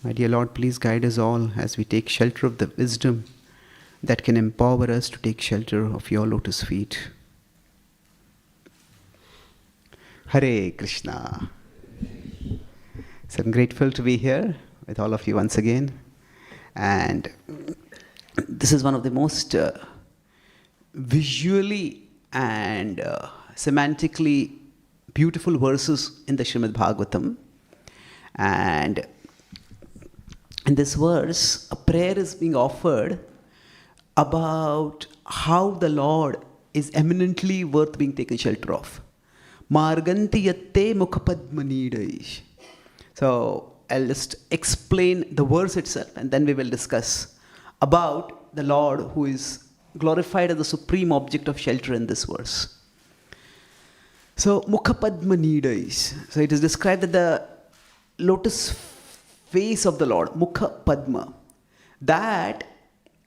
My dear Lord, please guide us all as we take shelter of the wisdom that can empower us to take shelter of your lotus feet. Hare Krishna. So I'm grateful to be here with all of you once again. And this is one of the most visually and semantically beautiful verses in the Srimad Bhagavatam. And in this verse, a prayer is being offered about how the Lord is eminently worth being taken shelter of. Marganti yatte mukhapadmanidaish. So I'll just explain the verse itself and then we will discuss about the Lord who is glorified as the supreme object of shelter in this verse. So mukhapadmanidaish. So it is described that the lotus face of the Lord, Mukha Padma, that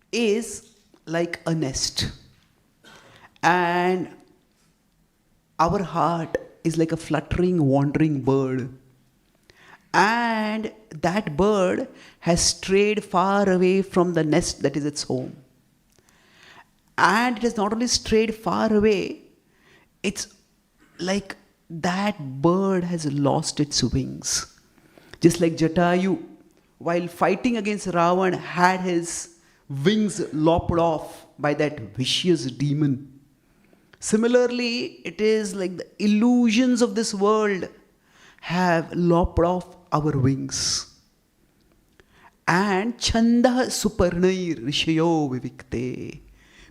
is like a nest. And our heart is like a fluttering, wandering bird. And that bird has strayed far away from the nest that is its home. And it has not only strayed far away, it's like that bird has lost its wings. Just like Jatayu, while fighting against Ravan, had his wings lopped off by that vicious demon. Similarly, it is like the illusions of this world have lopped off our wings. And Chanda Suparnair Rishayo Vivikte.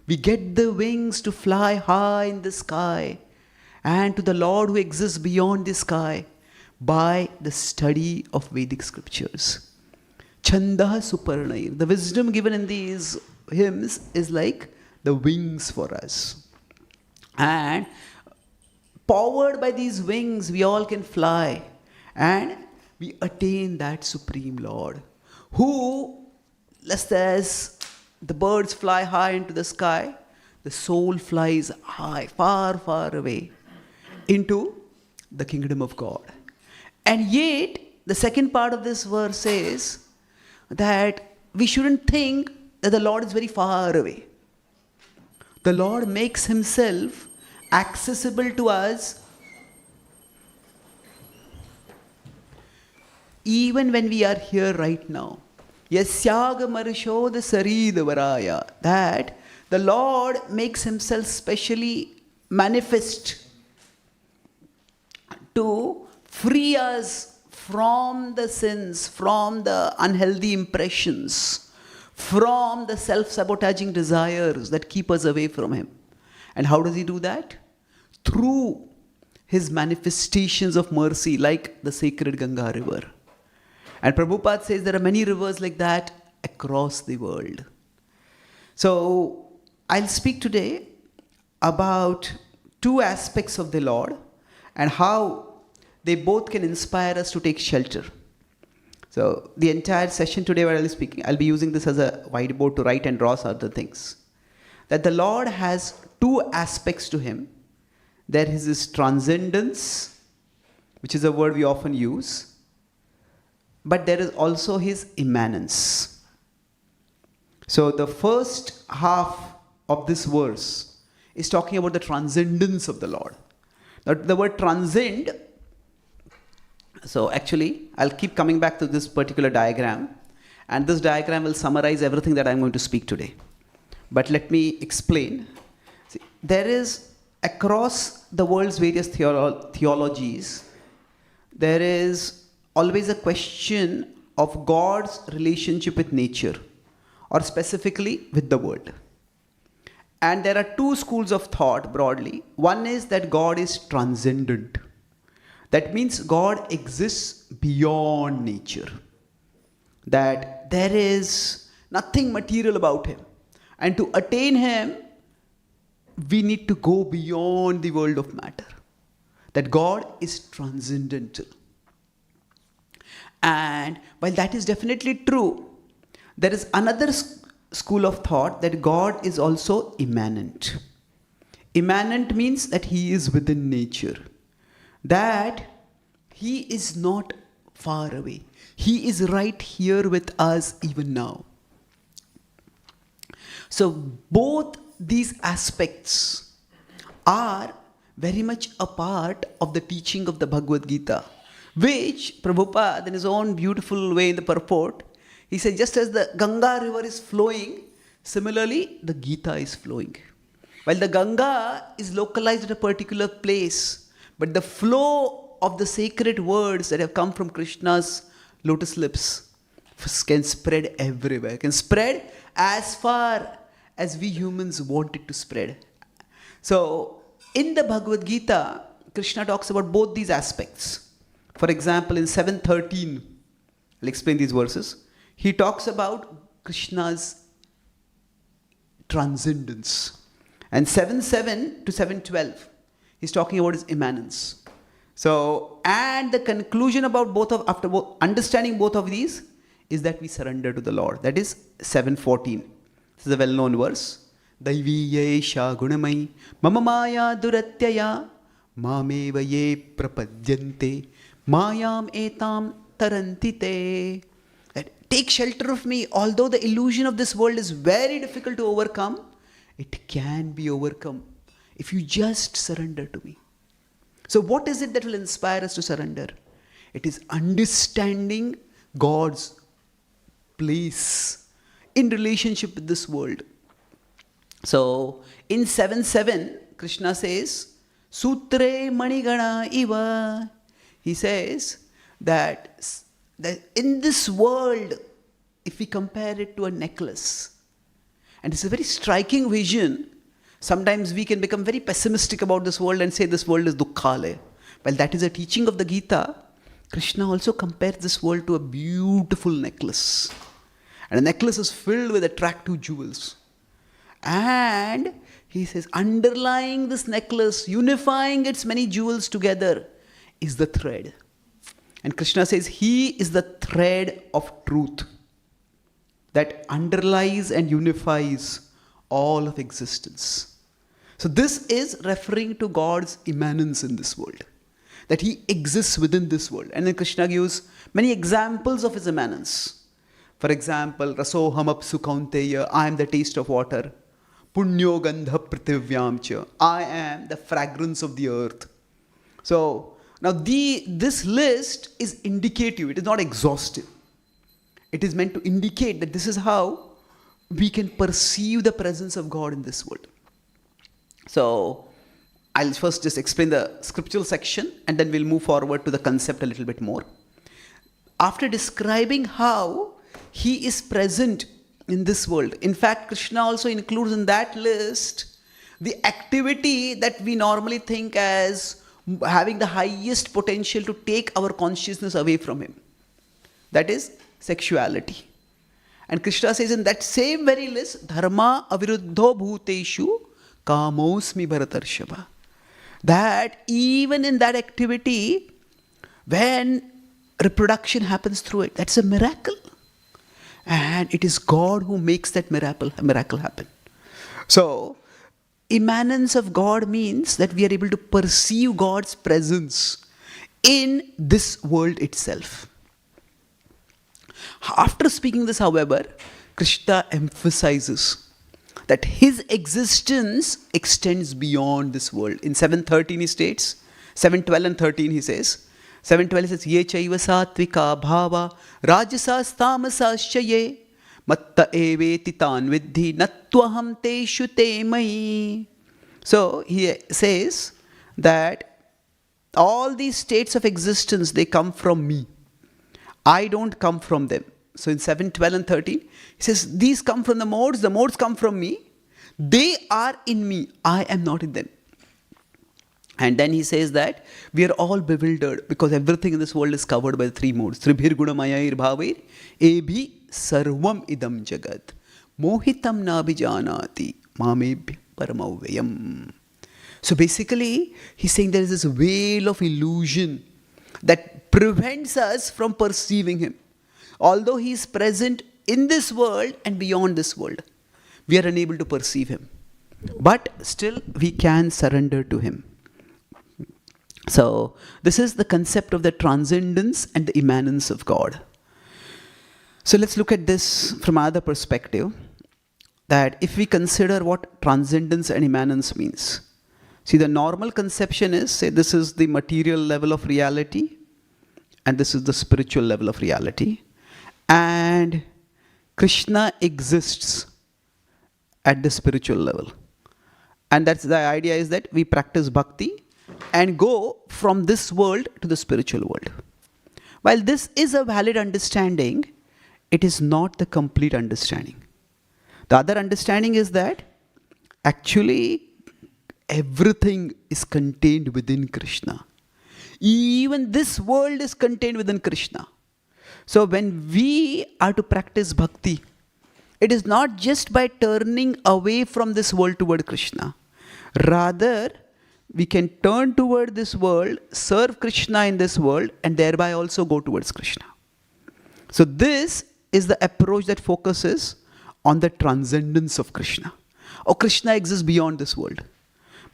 We get the wings to fly high in the sky and to the Lord who exists beyond the sky by the study of Vedic scriptures. Chanda Suparnair. The wisdom given in these hymns is like the wings for us. And powered by these wings, we all can fly. And we attain that Supreme Lord. Who, just as the birds fly high into the sky, the soul flies high, far, far away into the kingdom of God. And yet, the second part of this verse says that we shouldn't think that the Lord is very far away. The Lord makes himself accessible to us even when we are here right now. Yasyaga marishoda saridavaraya. That the Lord makes himself specially manifest to free us from the sins, from the unhealthy impressions, from the self-sabotaging desires that keep us away from him. And how does he do that? Through his manifestations of mercy, like the sacred Ganga river. And Prabhupada says there are many rivers like that across the world. So I'll speak today about two aspects of the Lord and how they both can inspire us to take shelter. So the entire session today where I'll be speaking, I'll be using this as a whiteboard to write and draw other things. That the Lord has two aspects to him. There is his transcendence, which is a word we often use. But there is also his immanence. So the first half of this verse is talking about the transcendence of the Lord. Now, the word transcend, so actually, I'll keep coming back to this particular diagram. And this diagram will summarize everything that I'm going to speak today. But let me explain. See, there is, across the world's various theologies, there is always a question of God's relationship with nature, or specifically with the world. And there are two schools of thought broadly. One is that God is transcendent. That means God exists beyond nature. That there is nothing material about him. And to attain him, we need to go beyond the world of matter. That God is transcendental. And while that is definitely true, there is another school of thought that God is also immanent. Immanent means that he is within nature. That he is not far away. He is right here with us even now. So both these aspects are very much a part of the teaching of the Bhagavad Gita, which Prabhupada, in his own beautiful way in the purport, he said, just as the Ganga river is flowing, similarly the Gita is flowing. While the Ganga is localized at a particular place, but the flow of the sacred words that have come from Krishna's lotus lips can spread everywhere, can spread as far as we humans want it to spread. So, in the Bhagavad Gita, Krishna talks about both these aspects. For example, in 7:13, I'll explain these verses. He talks about Krishna's transcendence. And 7:7 to 7:12, he's talking about his immanence. So, and the conclusion about after understanding both of these is that we surrender to the Lord. That is 7:14. This is a well-known verse. Daiviyesha gunamai mama maya duratyaya mameva ye prapadyante mayam etam tarantite. Take shelter of me. Although the illusion of this world is very difficult to overcome, it can be overcome if you just surrender to me. So what is it that will inspire us to surrender? It is understanding God's place in relationship with this world. So in 7:7, Krishna says, Sutre manigana iva. He says that in this world, if we compare it to a necklace, and it's a very striking vision. Sometimes we can become very pessimistic about this world and say this world is dukkhale. Well, that is a teaching of the Gita. Krishna also compares this world to a beautiful necklace. And the necklace is filled with attractive jewels. And he says, underlying this necklace, unifying its many jewels together, is the thread. And Krishna says, he is the thread of truth that underlies and unifies all of existence. So this is referring to God's immanence in this world, that he exists within this world. And then Krishna gives many examples of his immanence. For example, Rasoham apsu kaunteya, I am the taste of water. Punyo gandha prithvivyamcha, I am the fragrance of the earth. So now this list is indicative, it is not exhaustive. It is meant to indicate that this is how we can perceive the presence of God in this world. So, I'll first just explain the scriptural section and then we'll move forward to the concept a little bit more. After describing how he is present in this world, in fact, Krishna also includes in that list the activity that we normally think as having the highest potential to take our consciousness away from him. That is sexuality. And Krishna says in that same very list, dharma aviruddho bhuteshu kamosmi bharatarshava. That even in that activity, when reproduction happens through it, that's a miracle. And it is God who makes that miracle happen. So, immanence of God means that we are able to perceive God's presence in this world itself. After speaking this, however, Krishna emphasizes that his existence extends beyond this world. In 7:13 he states, 7:12 and 13 he says, 7:12 says, Ye chaiva satvika bhava rajasas tamasascha ye matta eveti tan vidhi natvaham teshu te mai. So he says that all these states of existence, they come from me. I don't come from them. So in 7:12 and 13, he says, these come from the modes come from me. They are in me. I am not in them. And then he says that we are all bewildered because everything in this world is covered by the three modes. Tribhir gunamayair bhavir ebhi sarvam idam jagat mohitam nabhijanati mamebhi paramavayam. So basically, he's saying there is this veil of illusion that prevents us from perceiving him. Although he is present in this world and beyond this world, we are unable to perceive him. But still, we can surrender to him. So this is the concept of the transcendence and the immanence of God. So let's look at this from another perspective, that if we consider what transcendence and immanence means. See, the normal conception is, say, this is the material level of reality, and this is the spiritual level of reality. And Krishna exists at the spiritual level. And that's the idea, is that we practice bhakti and go from this world to the spiritual world. While this is a valid understanding, it is not the complete understanding. The other understanding is that actually everything is contained within Krishna. Even this world is contained within Krishna. So when we are to practice bhakti, it is not just by turning away from this world toward Krishna. Rather, we can turn toward this world, serve Krishna in this world, and thereby also go towards Krishna. So this is the approach that focuses on the transcendence of Krishna. Or Krishna exists beyond this world.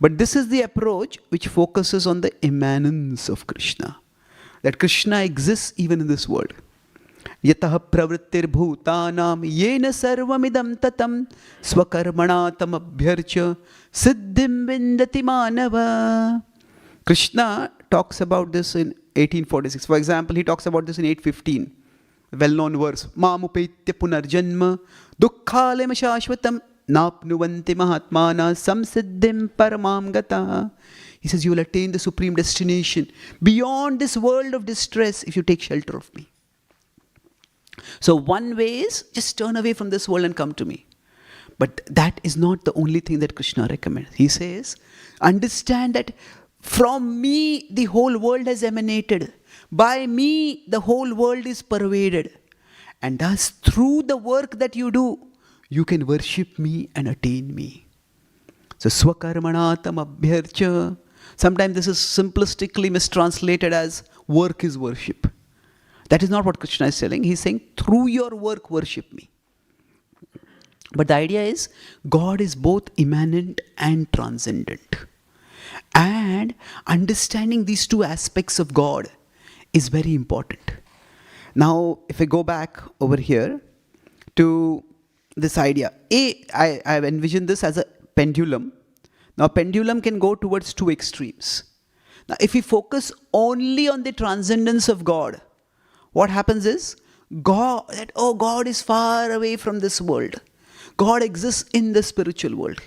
But this is the approach which focuses on the immanence of Krishna. That Krishna exists even in this world. Yataha pravrittir bhutanam yena sarvamidam tatam swakarmana tam abhyarcha siddhim vindati manava. Krishna talks about this in 1846. For example, he talks about this in 815. Well-known verse. Mamupaitya punarjanma dukkhalem shashvatam napnuvanti mahatmana samsiddhim paramam gata. He says, you will attain the supreme destination beyond this world of distress if you take shelter of me. So one way is just turn away from this world and come to me. But that is not the only thing that Krishna recommends. He says, understand that from me the whole world has emanated. By me the whole world is pervaded. And thus through the work that you do, you can worship me and attain me. So swakarmanatam abhyarcha. Sometimes this is simplistically mistranslated as work is worship. That is not what Krishna is telling. He's saying, through your work, worship me. But the idea is, God is both immanent and transcendent. And understanding these two aspects of God is very important. Now, if I go back over here to this idea. I have envisioned this as a pendulum. Now, a pendulum can go towards two extremes. Now, if we focus only on the transcendence of God, what happens is, God is far away from this world. God exists in the spiritual world.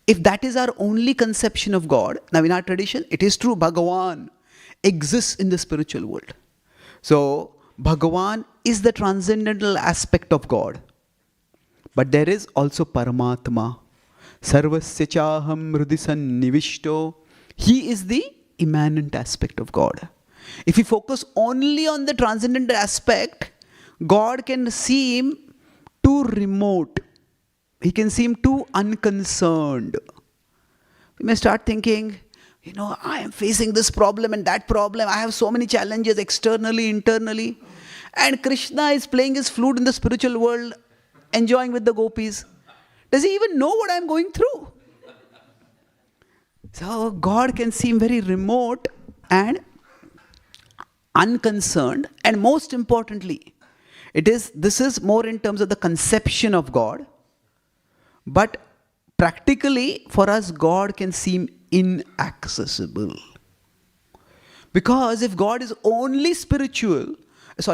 If that is our only conception of God, now in our tradition, it is true, Bhagavan exists in the spiritual world. So, Bhagavan is the transcendental aspect of God. But there is also Paramatma. Sarvasya chaham hridisan nivishto. He is the immanent aspect of God. If we focus only on the transcendental aspect, God can seem too remote. He can seem too unconcerned. We may start thinking, I am facing this problem and that problem. I have so many challenges externally, internally. And Krishna is playing his flute in the spiritual world, enjoying with the gopis. Does he even know what I am going through? So God can seem very remote and unconcerned. And most importantly, this is more in terms of the conception of God. But practically, for us, God can seem inaccessible. Because if God is only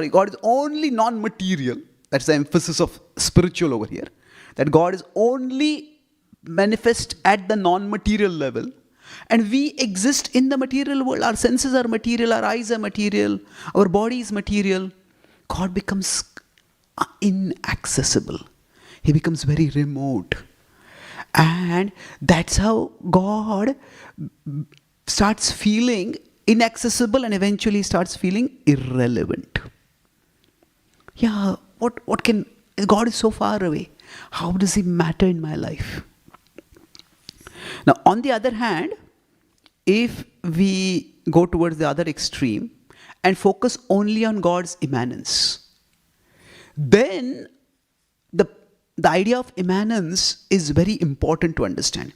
God is only non-material, that's the emphasis of spiritual over here, that God is only manifest at the non-material level, and we exist in the material world. Our senses are material, our eyes are material, our body is material. God becomes inaccessible. He becomes very remote. And that's how God starts feeling inaccessible and eventually starts feeling irrelevant. God is so far away. How does he matter in my life? Now, on the other hand, if we go towards the other extreme and focus only on God's immanence, then the idea of immanence is very important to understand.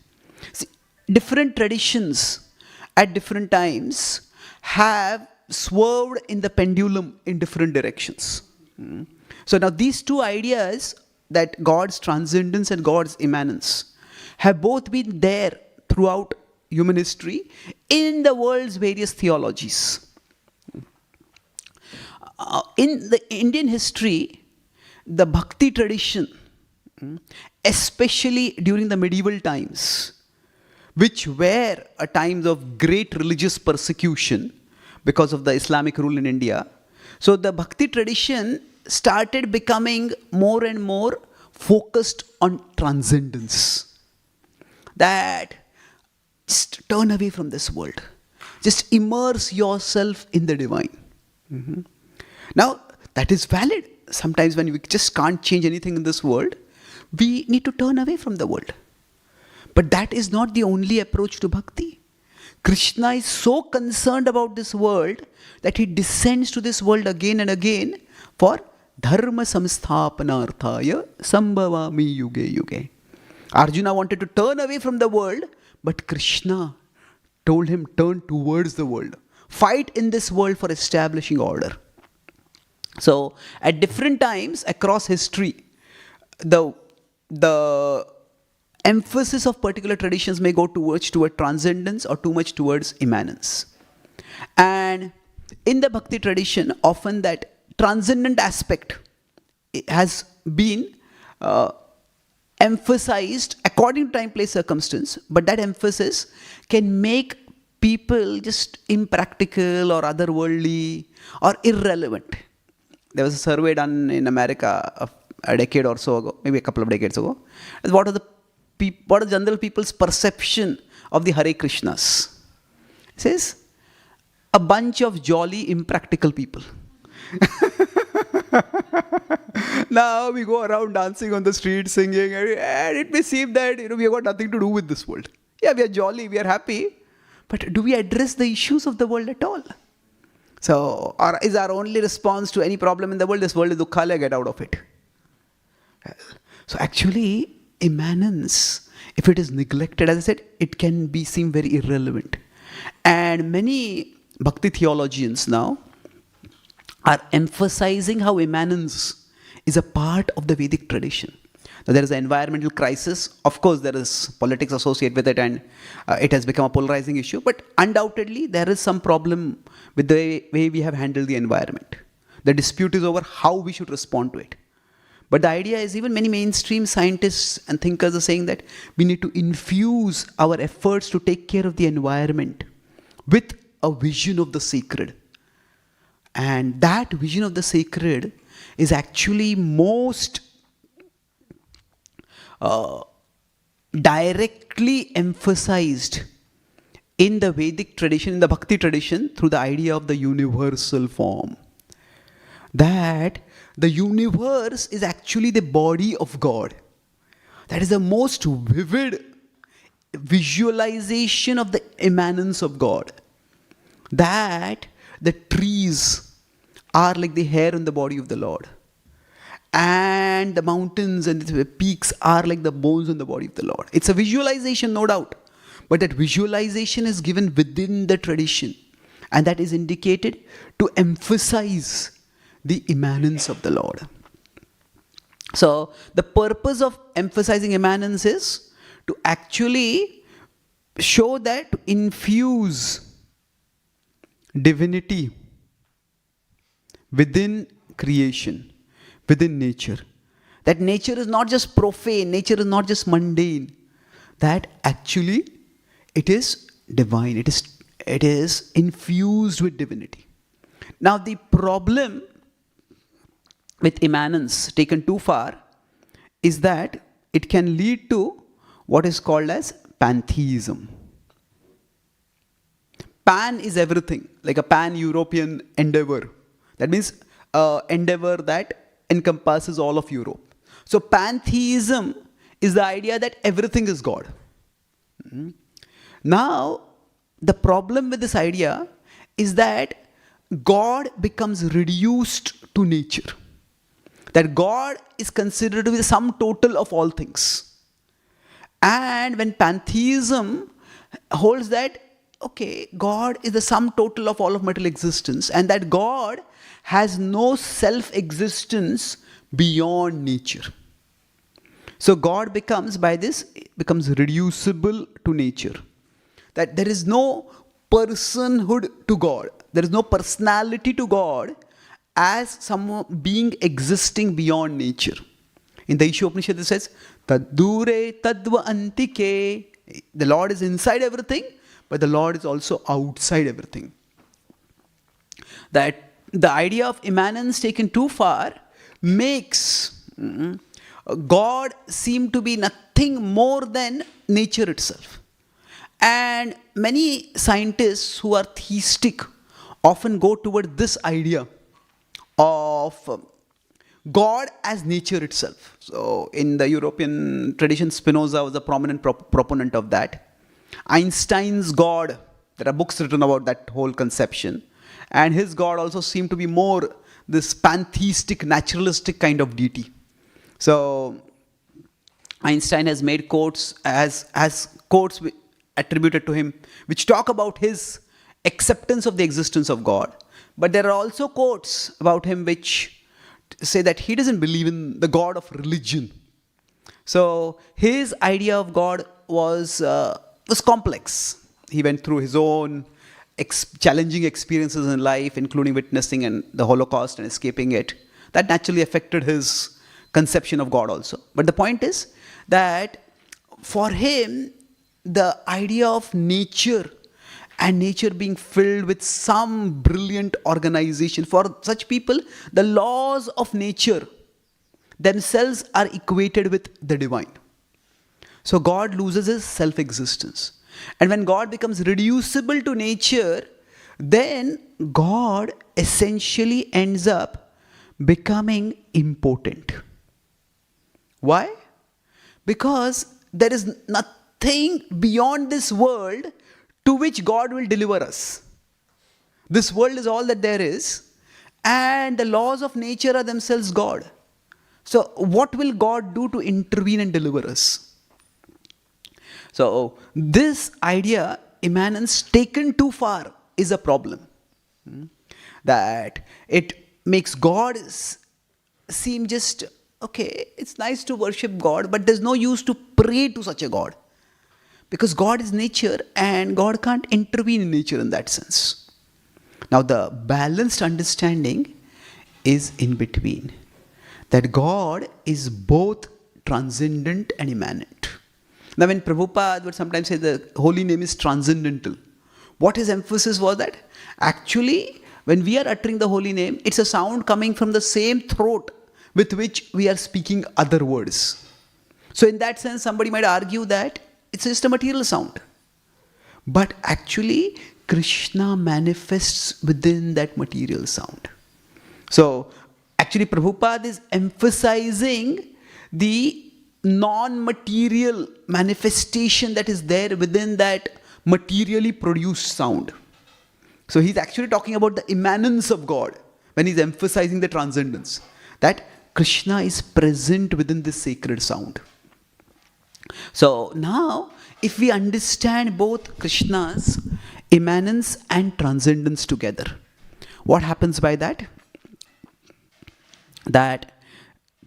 See, different traditions at different times have swerved in the pendulum in different directions. So now these two ideas, that God's transcendence and God's immanence, have both been there throughout human history in the world's various theologies. In the Indian history, the Bhakti tradition, especially during the medieval times, which were a times of great religious persecution because of the Islamic rule in India. So the Bhakti tradition started becoming more and more focused on transcendence. That just turn away from this world. Just immerse yourself in the divine. Now, that is valid. Sometimes when we just can't change anything in this world, we need to turn away from the world. But that is not the only approach to bhakti. Krishna is so concerned about this world that he descends to this world again and again for dharma samsthapanarthaya sambhavami yuge yuge. Arjuna wanted to turn away from the world, but Krishna told him, turn towards the world. Fight in this world for establishing order. So, at different times across history, the emphasis of particular traditions may go toward transcendence or too much towards immanence. And in the Bhakti tradition, often that transcendent aspect has been emphasized according to time, place, circumstance, but that emphasis can make people just impractical or otherworldly or irrelevant. There was a survey done in America a decade or so ago, maybe a couple of decades ago. What are the general people's perception of the Hare Krishnas? It says, a bunch of jolly, impractical people. Now we go around dancing on the street, singing, and it may seem that we have got nothing to do with this world. Yeah, we are jolly, we are happy, but do we address the issues of the world at all? So, or is our only response to any problem in the world, this world is dukkha, get out of it? So actually, immanence, if it is neglected, as I said, it can seem very irrelevant. And many Bhakti theologians now are emphasizing how immanence is a part of the Vedic tradition. Now, there is an environmental crisis. Of course, there is politics associated with it, and it has become a polarizing issue. But undoubtedly, there is some problem with the way we have handled the environment. The dispute is over how we should respond to it. But the idea is, even many mainstream scientists and thinkers are saying that we need to infuse our efforts to take care of the environment with a vision of the sacred. And that vision of the sacred is actually most directly emphasized in the Vedic tradition, in the Bhakti tradition, through the idea of the universal form. That the universe is actually the body of God. That is the most vivid visualization of the immanence of God. That the trees are like the hair on the body of the Lord. And the mountains and the peaks are like the bones on the body of the Lord. It's a visualization, no doubt. But that visualization is given within the tradition. And that is indicated to emphasize the immanence of the Lord. So, the purpose of emphasizing immanence is to actually show that, to infuse divinity within creation, within nature. That nature is not just profane, nature is not just mundane. That actually it is divine, it is infused with divinity. Now the problem with immanence taken too far is that it can lead to what is called as pantheism. Pan is everything, like a pan-European endeavor. That means endeavor that encompasses all of Europe. So pantheism is the idea that everything is God. Now, the problem with this idea is that God becomes reduced to nature. That God is considered to be the sum total of all things. And when pantheism holds that okay, God is the sum total of all of material existence, and that God has no self-existence beyond nature. So God becomes reducible to nature. That there is no personhood to God. There is no personality to God as some being existing beyond nature. In the Ishopanishad it says, Tadure tadva antike. The Lord is inside everything, but the Lord is also outside everything. That the idea of immanence taken too far makes God seem to be nothing more than nature itself. And many scientists who are theistic often go toward this idea of God as nature itself. So in the European tradition, Spinoza was a prominent proponent of that. Einstein's God, there are books written about that whole conception. And his God also seemed to be more this pantheistic, naturalistic kind of deity. So Einstein has made quotes as quotes attributed to him, which talk about his acceptance of the existence of God. But there are also quotes about him which say that he doesn't believe in the God of religion. So his idea of God was complex. He went through his own challenging experiences in life, including witnessing and the Holocaust and escaping it. That naturally affected his conception of God also. But the point is that for him, the idea of nature and nature being filled with some brilliant organization, for such people, the laws of nature themselves are equated with the divine. So God loses his self-existence. And when God becomes reducible to nature, then God essentially ends up becoming impotent. Why? Because there is nothing beyond this world to which God will deliver us. This world is all that there is, and the laws of nature are themselves God. So what will God do to intervene and deliver us? So this idea, immanence taken too far, is a problem. That it makes God seem just, okay, it's nice to worship God, but there's no use to pray to such a God. Because God is nature and God can't intervene in nature in that sense. Now the balanced understanding is in between. That God is both transcendent and immanent. Now when Prabhupada would sometimes say the holy name is transcendental, what his emphasis was that actually when we are uttering the holy name, it's a sound coming from the same throat with which we are speaking other words. So in that sense, somebody might argue that it's just a material sound. But actually, Krishna manifests within that material sound. So actually, Prabhupada is emphasizing the non-material manifestation that is there within that materially produced sound. So he's actually talking about the immanence of God when he's emphasizing the transcendence. That Krishna is present within this sacred sound. So now, if we understand both Krishna's immanence and transcendence together, what happens by that? That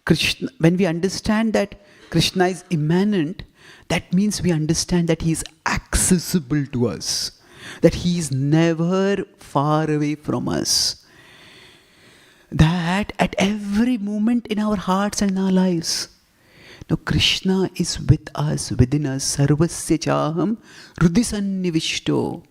Krishna, when we understand that Krishna is immanent, that means we understand that he is accessible to us, that he is never far away from us, that at every moment in our hearts and in our lives, now Krishna is with us, within us, sarvasya chaham hridisannivishto.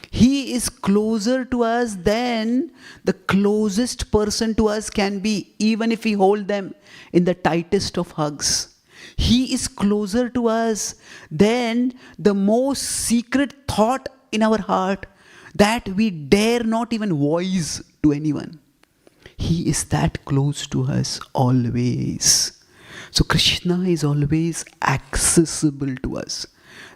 He is closer to us than the closest person to us can be, even if we hold them in the tightest of hugs. He is closer to us than the most secret thought in our heart that we dare not even voice to anyone. He is that close to us always. So Krishna is always accessible to us.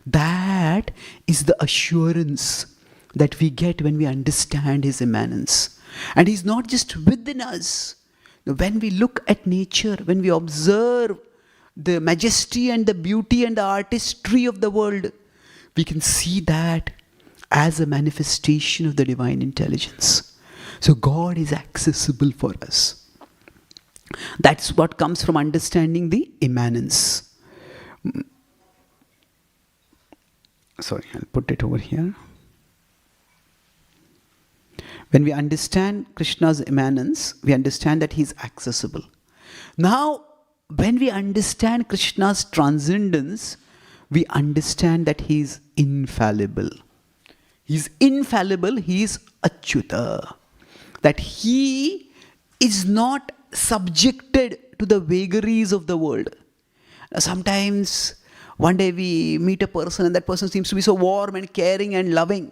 That is the assurance that we get when we understand his immanence. And he's not just within us. When we look at nature, when we observe the majesty and the beauty and the artistry of the world, we can see that as a manifestation of the divine intelligence. So God is accessible for us. That's what comes from understanding the immanence. Sorry, I'll put it over here. When we understand Krishna's immanence, we understand that he is accessible. Now, when we understand Krishna's transcendence, we understand that he is infallible. He is infallible, he is Achyuta. That he is not subjected to the vagaries of the world. Sometimes, one day we meet a person and that person seems to be so warm and caring and loving.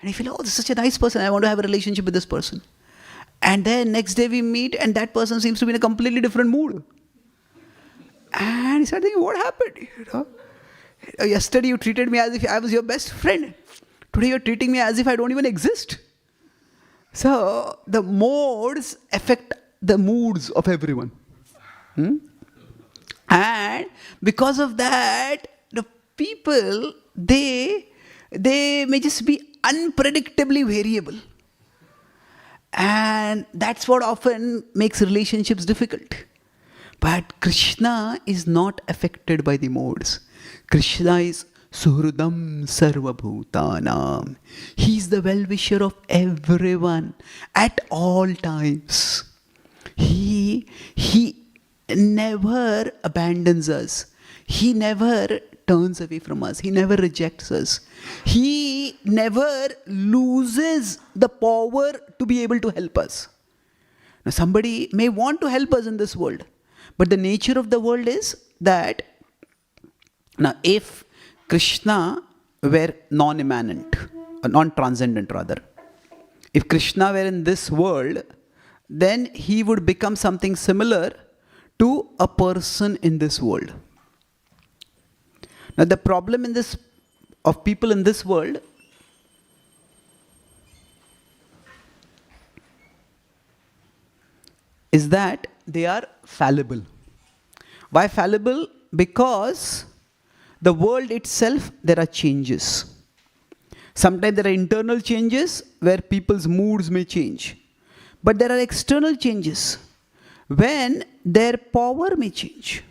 And I feel, oh, this is such a nice person, I want to have a relationship with this person. And then next day we meet and that person seems to be in a completely different mood. And I started thinking, what happened? Yesterday you treated me as if I was your best friend. Today you're treating me as if I don't even exist. So the modes affect the moods of everyone. And because of that, the people, they may just be unpredictably variable. And that's what often makes relationships difficult. But Krishna is not affected by the modes. Krishna is Suhridam Sarvabhutanam. He is the well-wisher of everyone at all times. He never abandons us. He never turns away from us. He never rejects us. He never loses the power to be able to help us. Now, somebody may want to help us in this world, but the nature of the world is that, now if Krishna were non-immanent, non-transcendent rather, if Krishna were in this world, then he would become something similar to a person in this world. Now the problem of people in this world is that they are fallible. Why fallible? Because the world itself, there are changes. Sometimes there are internal changes where people's moods may change. But there are external changes when their power may change.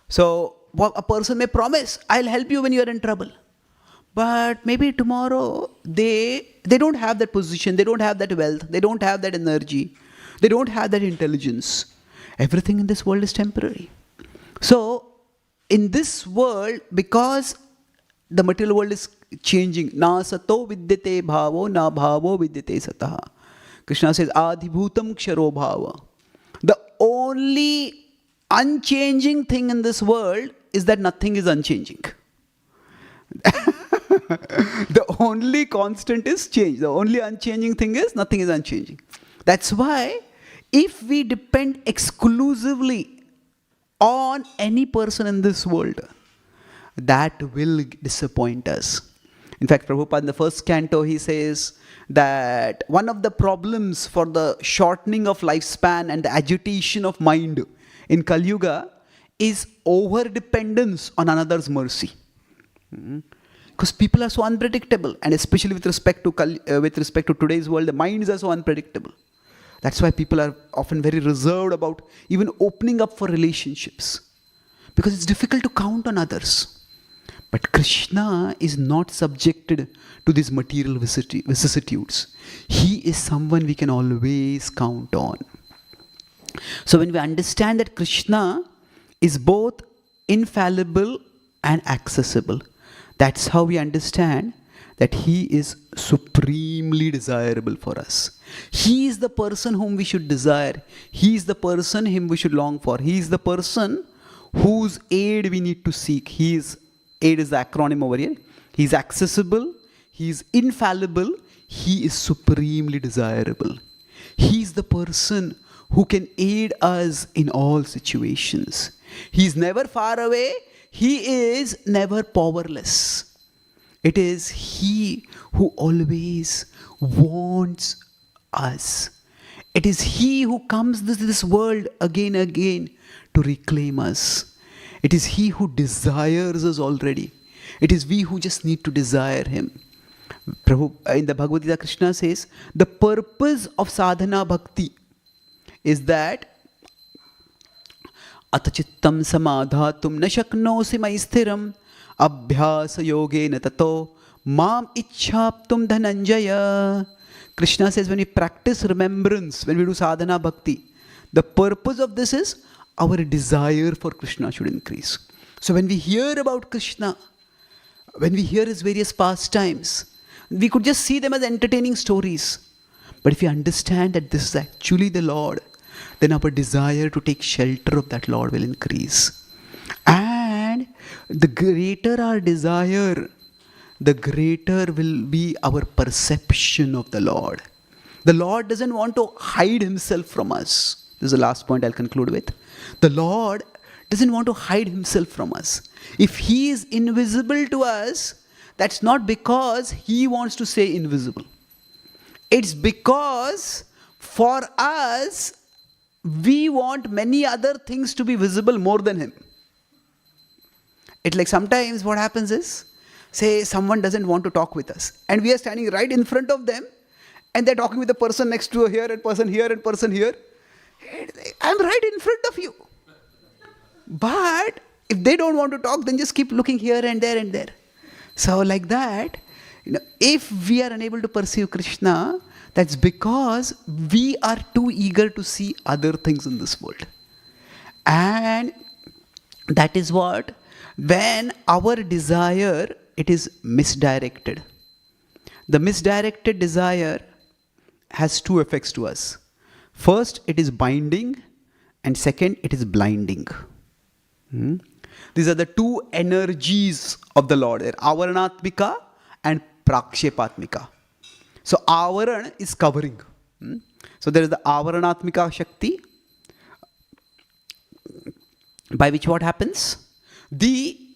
So a person may promise, I'll help you when you're in trouble. But maybe tomorrow they don't have that position, they don't have that wealth, they don't have that energy, they don't have that intelligence. Everything in this world is temporary. So in this world, because the material world is changing, na sato vidyate bhavo, na bhavo vidyate sataha. Krishna says, adhibhutam ksharo bhava. The only unchanging thing in this world is that nothing is unchanging. The only constant is change. The only unchanging thing is nothing is unchanging. That's why if we depend exclusively on any person in this world, that will disappoint us. In fact, Prabhupada in the first canto, he says that one of the problems for the shortening of lifespan and the agitation of mind in Kali Yuga is over-dependence on another's mercy. Because people are so unpredictable, and especially with respect to today's world, the minds are so unpredictable. That's why people are often very reserved about even opening up for relationships, because it's difficult to count on others. But Krishna is not subjected to these material vicissitudes. He is someone we can always count on. So when we understand that Krishna is both infallible and accessible, that's how we understand that he is supremely desirable for us. He is the person whom we should desire. He is the person whom we should long for. He is the person whose aid we need to seek. Aid is the acronym over here. He is accessible. He is infallible. He is supremely desirable. He is the person who can aid us in all situations. He is never far away. He is never powerless. It is he who always wants us. It is he who comes to this world again and again to reclaim us. It is he who desires us already. It is we who just need to desire him. Prabhu, in the Bhagavad Gita, Krishna says, the purpose of sadhana bhakti is that atachittam samadhatum na shaknosi maisthiram abhyasa yogena tato mam ichhaptum dhananjaya. Krishna says, when we practice remembrance, when we do sadhana bhakti, the purpose of this is our desire for Krishna should increase. So when we hear about Krishna, when we hear his various pastimes, we could just see them as entertaining stories. But if we understand that this is actually the Lord, then our desire to take shelter of that Lord will increase. And the greater our desire, the greater will be our perception of the Lord. The Lord doesn't want to hide himself from us. This is the last point I'll conclude with. The Lord doesn't want to hide himself from us. If he is invisible to us, that's not because he wants to stay invisible. It's because for us, we want many other things to be visible more than him. It's like sometimes what happens is, say someone doesn't want to talk with us and we are standing right in front of them and they're talking with the person next to here and person here and person here. I'm right in front of you. But if they don't want to talk, then just keep looking here and there and there. So like that, if we are unable to perceive Krishna, that's because we are too eager to see other things in this world. And that is what, when our desire, it is misdirected. The misdirected desire has two effects to us. First, it is binding, and second, it is blinding. These are the two energies of the Lord, avaranatmika and prakshepatmika. So avaran is covering. So there is the avaranatmika shakti, by which what happens? We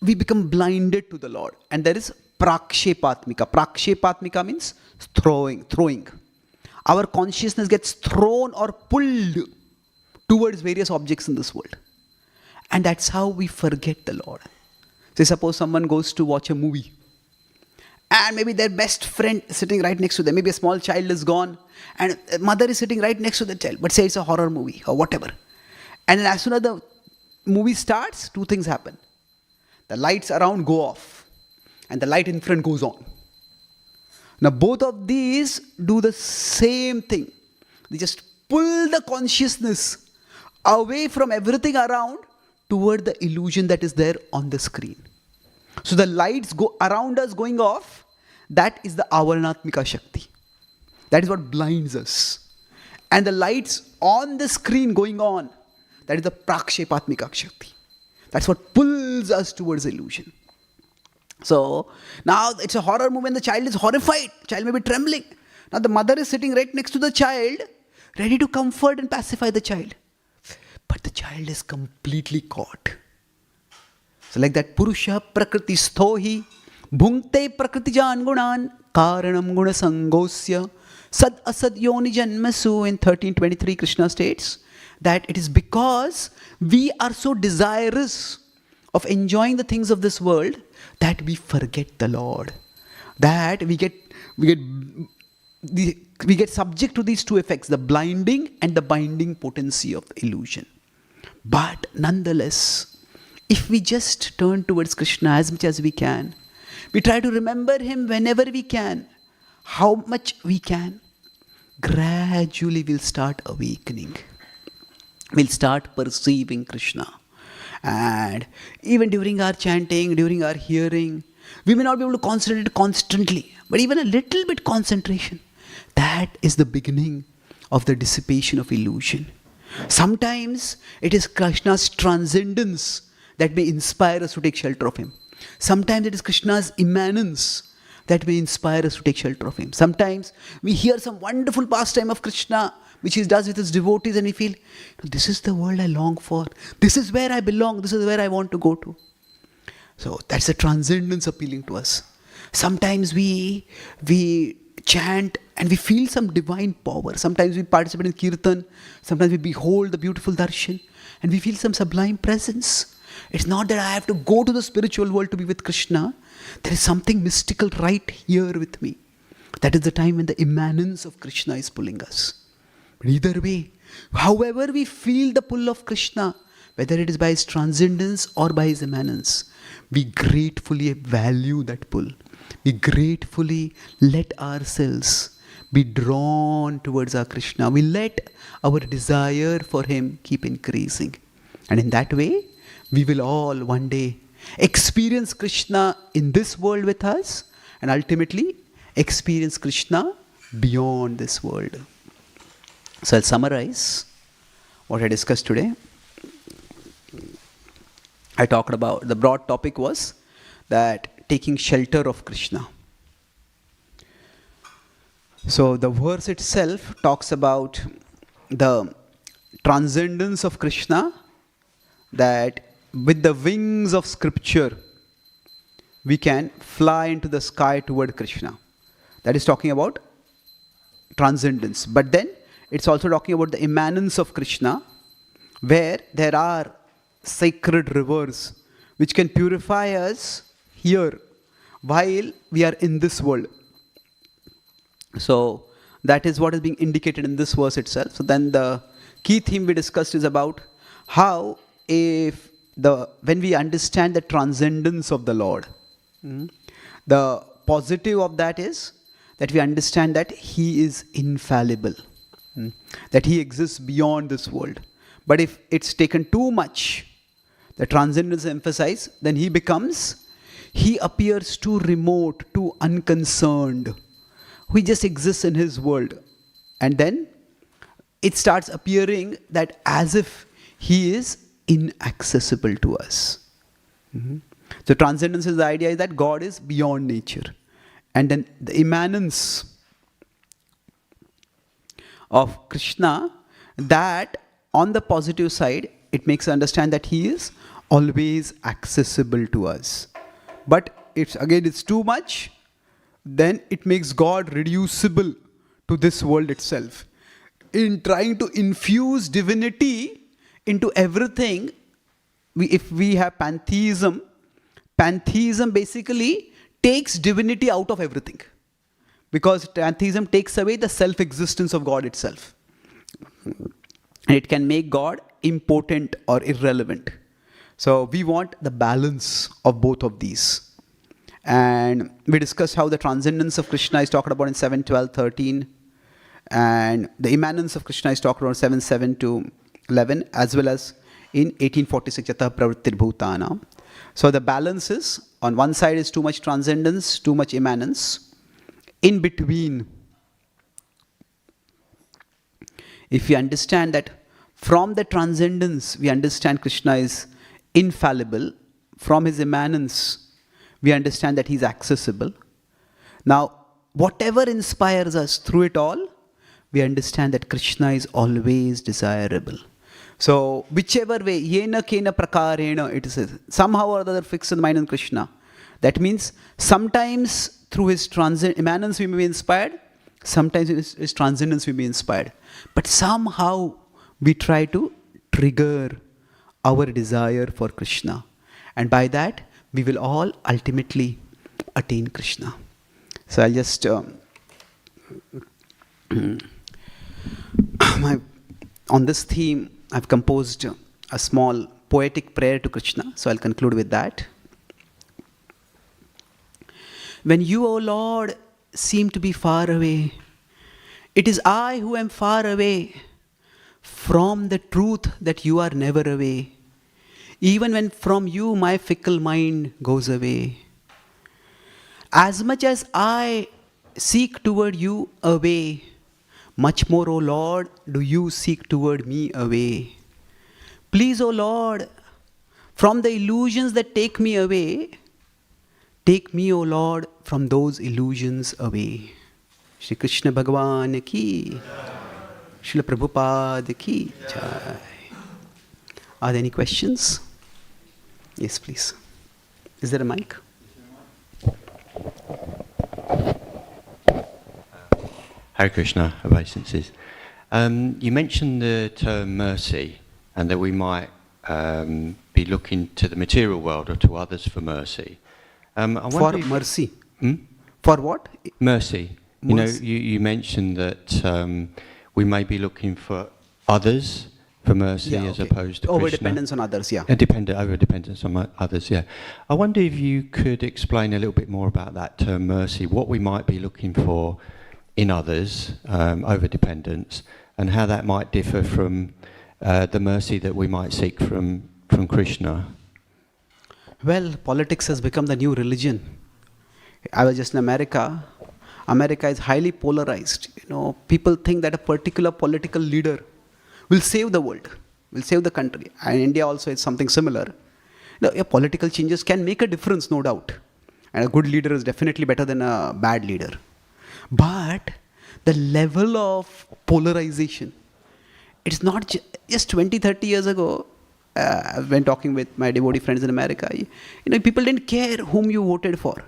become blinded to the Lord. And there is prakshepatmika. Prakshepatmika means throwing. Our consciousness gets thrown or pulled towards various objects in this world. And that's how we forget the Lord. Say suppose someone goes to watch a movie and maybe their best friend is sitting right next to them. Maybe a small child is gone and mother is sitting right next to the child. But say it's a horror movie or whatever. And then as soon as the movie starts, two things happen. The lights around go off and the light in front goes on. Now both of these do the same thing. They just pull the consciousness away from everything around toward the illusion that is there on the screen. So the lights go around us going off, that is the avaranatmika shakti. That is what blinds us. And the lights on the screen going on, that is the prakshepatmika shakti. That's what pulls us towards illusion. So now it's a horror movie and the child is horrified. Child may be trembling. Now the mother is sitting right next to the child, ready to comfort and pacify the child. But the child is completely caught. So like that, Purusha Prakriti Sthohi Bhunkte Prakriti Jangunan Karanam Guna Sangosya Sad Asad Yoni Janmasu. In 1323 Krishna states that it is because we are so desirous of enjoying the things of this world that we forget the Lord. That we get subject to these two effects, the blinding and the binding potency of the illusion. But nonetheless, if we just turn towards Krishna as much as we can, we try to remember him whenever we can, how much we can, gradually we'll start awakening. We'll start perceiving Krishna. And even during our chanting, during our hearing, we may not be able to concentrate constantly, but even a little bit concentration, that is the beginning of the dissipation of illusion. Sometimes it is Krishna's transcendence that may inspire us to take shelter of him. Sometimes it is Krishna's immanence that may inspire us to take shelter of him. Sometimes we hear some wonderful pastime of Krishna which he does with his devotees and we feel, this is the world I long for. This is where I belong. This is where I want to go to. So that's the transcendence appealing to us. Sometimes we chant and we feel some divine power. Sometimes we participate in kirtan. Sometimes we behold the beautiful darshan and we feel some sublime presence. It's not that I have to go to the spiritual world to be with Krishna. there is something mystical right here with me. That is the time when the immanence of Krishna is pulling us. But either way, however we feel the pull of Krishna, whether it is by his transcendence or by his immanence, we gratefully value that pull. We gratefully let ourselves be drawn towards our Krishna. We let our desire for him keep increasing. And in that way, we will all one day experience Krishna in this world with us, and ultimately experience Krishna beyond this world. So I'll summarize what I discussed today. I talked about, the broad topic was that taking shelter of Krishna. So the verse itself talks about the transcendence of Krishna, that with the wings of scripture, we can fly into the sky toward Krishna. That is talking about transcendence. But then it's also talking about the immanence of Krishna, where there are sacred rivers which can purify us here while we are in this world. So that is what is being indicated in this verse itself. So then the key theme we discussed is about how when we understand the transcendence of the Lord, the positive of that is that we understand that he is infallible, that he exists beyond this world. But if it's taken too much, the transcendence emphasized, then he appears too remote, too unconcerned. He just exists in his world. And then it starts appearing that as if he is inaccessible to us. So transcendence is the idea that God is beyond nature. And then the immanence of Krishna, that on the positive side, it makes us understand that he is always accessible to us. But if again it's too much, then it makes God reducible to this world itself. In trying to infuse divinity into everything, if we have pantheism basically takes divinity out of everything. Because pantheism takes away the self-existence of God itself. And it can make God impotent or irrelevant. So we want the balance of both of these. And we discussed how the transcendence of Krishna is talked about in 7, 12, 13. And the immanence of Krishna is talked about 7, 7 to 11, as well as in 1846, Yatah Pravrittir Bhutana. So the balance is, on one side is too much transcendence, too much immanence. In between, if we understand that from the transcendence, we understand Krishna is infallible. From his immanence, we understand that he's accessible. Now, whatever inspires us through it all, we understand that Krishna is always desirable. So, whichever way, yena kena prakarena, it is somehow or other fixed in the mind on Krishna. That means sometimes through his immanence we may be inspired, sometimes his transcendence we may be inspired. But somehow we try to trigger our desire for Krishna. And by that, we will all ultimately attain Krishna. So I'll just... on this theme, I've composed a small poetic prayer to Krishna. So I'll conclude with that. When you, O Lord, seem to be far away, it is I who am far away from the truth that you are never away. Even when from you my fickle mind goes away. As much as I seek toward you away, much more, O Lord, do you seek toward me away. Please, O Lord, from the illusions that take me away, take me, O Lord, from those illusions away. Shri Krishna Bhagavan ki, Srila Prabhupada ki jai. Are there any questions? Yes, please. Is there a mic? Hare Krishna, obeisances. You mentioned the term mercy, and that we might be looking to the material world or to others for mercy. I wonder For if- mercy. Hmm? For what? Mercy. Mercy. You mentioned that we may be looking for others for mercy as opposed to over Krishna. dependence on others, yeah. Over dependence on others, yeah. I wonder if you could explain a little bit more about that term mercy, what we might be looking for in others, over dependence, and how that might differ from the mercy that we might seek from Krishna. Well, politics has become the new religion. I was just in America. America is highly polarized. People think that a particular political leader will save the world, will save the country. And India also is something similar. Political changes can make a difference, no doubt. And a good leader is definitely better than a bad leader. But the level of polarization, it's not just 20, 30 years ago, when talking with my devotee friends in America, people didn't care whom you voted for.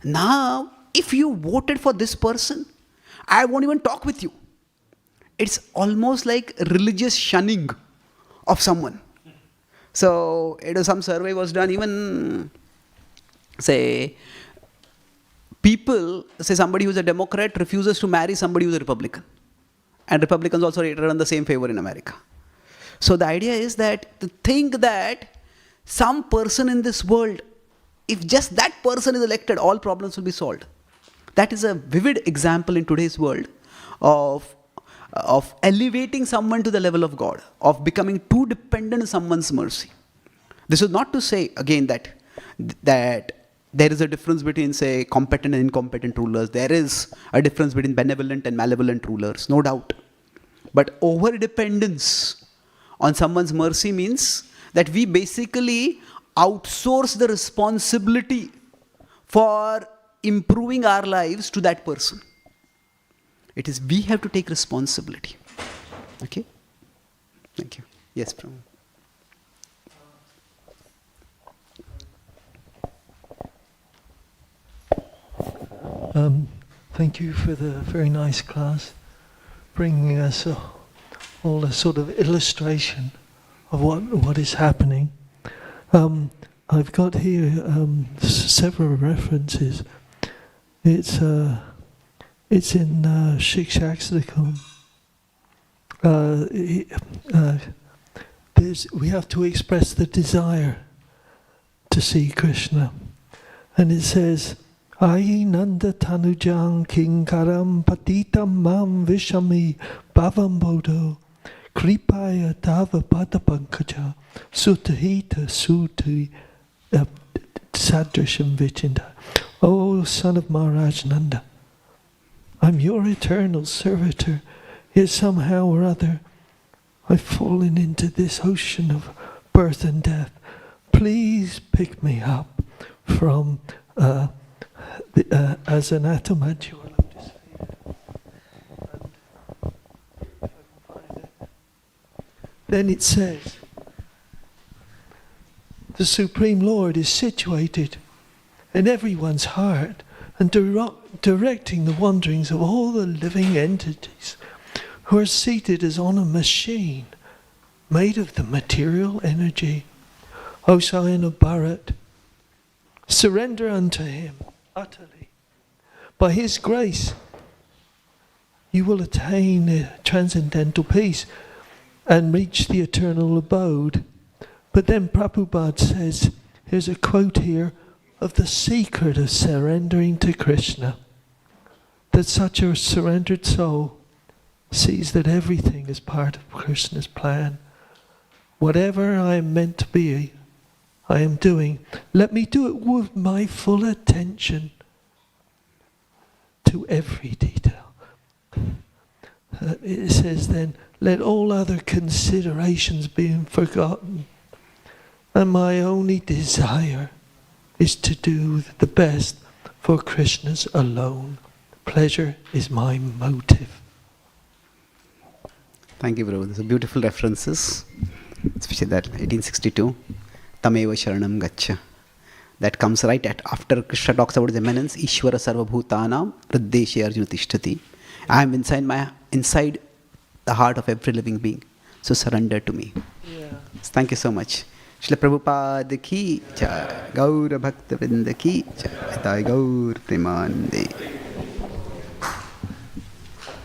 Now, if you voted for this person, I won't even talk with you. It's almost like religious shunning of someone. So, some survey was done, even, say somebody who's a Democrat refuses to marry somebody who's a Republican. And Republicans also rated on the same favor in America. So the idea is that to think that some person in this world, if just that person is elected, all problems will be solved. That is a vivid example in today's world of elevating someone to the level of God, of becoming too dependent on someone's mercy. This is not to say, again, that there is a difference between, say, competent and incompetent rulers. There is a difference between benevolent and malevolent rulers, no doubt. But over-dependence on someone's mercy means that we basically outsource the responsibility for improving our lives to that person. It is we have to take responsibility. Okay? Thank you. Yes, Prabhu. Thank you for the very nice class, bringing us all a sort of illustration of what is happening. I've got here several references. It's in Shikshakstakam. We have to express the desire to see Krishna, and it says, Ai nanda tanujang kinkaram patitam mam vishami bhavam bodho kripaya tava padapankaja sutahita suti sadrasham vichinda. O son of Maharaj Nanda, I'm your eternal servitor, yet somehow or other I've fallen into this ocean of birth and death. Please pick me up from as an atom at your lotus feet. Then it says, the Supreme Lord is situated in everyone's heart and directing the wanderings of all the living entities who are seated as on a machine made of the material energy. O Scion of Bharat, surrender unto him utterly. By his grace, you will attain transcendental peace and reach the eternal abode. But then Prabhupada says, here's a quote here of the secret of surrendering to Krishna, that such a surrendered soul sees that everything is part of Krishna's plan. Whatever I am meant to be, I am doing. Let me do it with my full attention to every detail. It says then, let all other considerations be forgotten, and my only desire is to do the best for Krishna's alone. Pleasure is my motive. Thank you, Prabhu. These are beautiful references, especially that 1862, Tameva Sharanam Gaccha. That comes right after Krishna talks about his immanence, Ishvara Sarva Bhutanam, Hriddeshe Arjuna Tishtati. I am inside the heart of every living being. So surrender to me. Yeah. Thank you so much. Shri Prabhupada ki jai, Gaura Bhaktivinoda ki jai, Nitai Gaur Premanande.